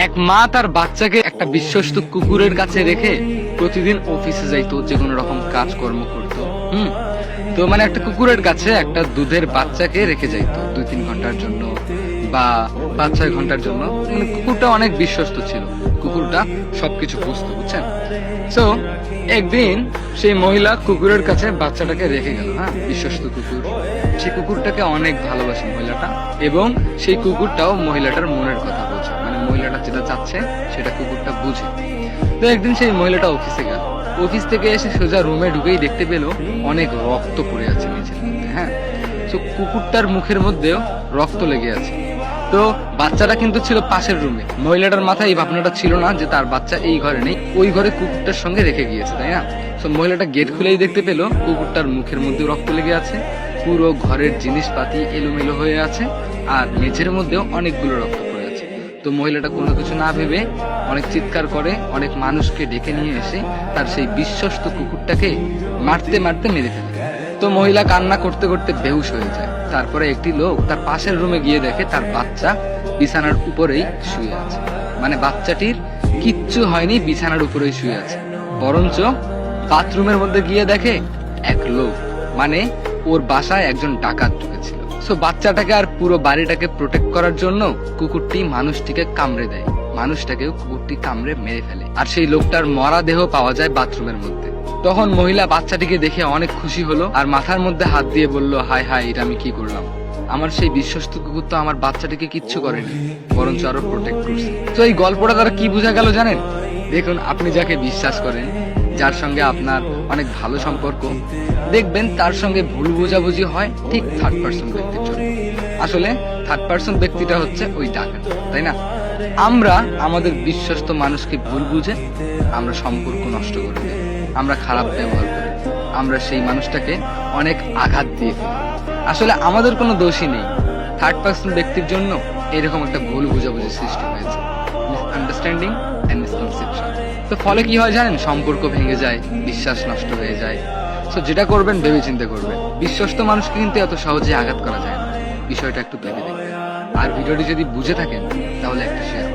এক মা তার বাচ্চাকে একটা বিশ্বস্ত কুকুরের কাছে রেখে প্রতিদিন অফিসে যাইতো, যে কোনো রকম কাজকর্ম করতো। তো মানে একটা কুকুরের কাছে একটা দুধের বাচ্চাকে রেখে যাইতো 2-3 ঘন্টার জন্য বা 5-6 ঘন্টার জন্য। মানে কুকুরটা অনেক বিশ্বস্ত ছিল, কুকুরটা সবকিছু বুঝতো, বুঝছেন। তো একদিন সেই মহিলা কুকুরের কাছে বাচ্চাটাকে রেখে গেল, বিশ্বস্ত কুকুর। সেই কুকুরটাকে অনেক ভালোবাসে মহিলাটা, এবং সেই কুকুরটাও মহিলাটার মনের কথা বোঝে, মানে মহিলাটা যেটা চাচ্ছে সেটা কুকুরটা বুঝে। তো একদিন সেই মহিলাটা অফিসে গেল, অফিস থেকে এসে সোজা রুমে ঢুকেই দেখতে পেল অনেক রক্ত পড়ে আছে নিচের মধ্যে। তো কুকুরটার মুখের মধ্যেও রক্ত লেগে আছে। তো বাচ্চাটা কিন্তু ছিল পাশের রুমে। মহিলাটার মাথায় এই ভাবনাটা ছিল না যে তার বাচ্চা এই ঘরে নেই, ওই ঘরে কুকুরটার সঙ্গে রেখে গিয়েছে, তাই না? তো মহিলাটা গেট খুলেই দেখতে পেল কুকুরটার মুখের মধ্যে রক্ত লেগে আছে, পুরো ঘরের জিনিসপাতি এলোমেলো হয়ে আছে, আর মেঝের মধ্যেও অনেকগুলো রক্ত পড়ে আছে। তো মহিলাটা কোনো কিছু না ভেবে অনেক চিৎকার করে, অনেক মানুষকে ডেকে নিয়ে এসে তার সেই বিশ্বস্ত কুকুরটাকে মারতে মারতে মেরে ফেলে। তো মহিলা কান্না করতে করতে বেহুশ হয়ে যায়। তারপরে একটি লোক তার পাশের রুমে গিয়ে দেখে তার বাচ্চা বিছানার উপরেই শুয়ে আছে। মানে বাচ্চাটির কিচ্ছু হয়নি, বিছানার উপরেই শুয়ে আছে। বরঞ্চ বাথরুমের মধ্যে গিয়ে দেখে এক লোক, মানে ওর বাসায় একজন ডাকাত ঢুকেছিল। সো বাচ্চাটাকে আর পুরো বাড়িটাকে প্রোটেক্ট করার জন্য কুকুরটি মানুষটিকে কামড়ে দেয়, মানুষটাকেও কুকুরটি কামড়ে মেরে ফেলে। আর সেই লোকটার মরা দেহ পাওয়া যায় বাথরুমের মধ্যে। তখন মহিলা বাচ্চাটিকে দেখে অনেক খুশি হলো, আর মাথার মধ্যে হাত দিয়ে বলল, হায় হায়, এটা আমি কি করলাম? আমার সেই বিশ্বস্ত কুকুর তো আমার বাচ্চাটিকে কিচ্ছু করেনি, বরঞ্চ আরো প্রোটেক্ট করছে। তো এই গল্পটা দ্বারা কি বোঝা গেল জানেন? দেখুন, আপনি যাকে বিশ্বাস করেন, যার সঙ্গে আপনার অনেক ভালো সম্পর্ক, দেখবেন তার সঙ্গে ভুল বোঝাবুঝি হয় ঠিক থার্ড পার্সন ব্যক্তির জন্য। আসলে থার্ড পার্সন ব্যক্তিটা হচ্ছে ওই ডাকাত, তাই না? আমরা আমাদের বিশ্বস্ত মানুষকে ভুল বুঝে আমরা সম্পর্ক নষ্ট করে দিই, আমরা খারাপ ব্যবহার করি, আমরা সেই মানুষটাকে অনেক আঘাত দিয়ে ফেলি। আসলে আমাদের কোনো দোষই নেই, থার্ড পার্সন ব্যক্তির জন্য এরকম একটা ভুল বোঝাবুঝি সৃষ্টি হয়েছে, মিসআন্ডারস্ট্যান্ডিং এন্ড মিসকনসেপশন। তো ফলে কি হয় জানেন? সম্পর্ক ভেঙে যায়, বিশ্বাস নষ্ট হয়ে যায়। তো যেটা করবেন ভেবে চিন্তে করবেন। বিশ্বস্ত মানুষকে কিন্তু এত সহজে আঘাত করা যায় না, বিষয়টা একটু ভেবে দেখবেন। আর ভিডিওটি যদি বুঝে থাকেন তাহলে একটা শেয়ার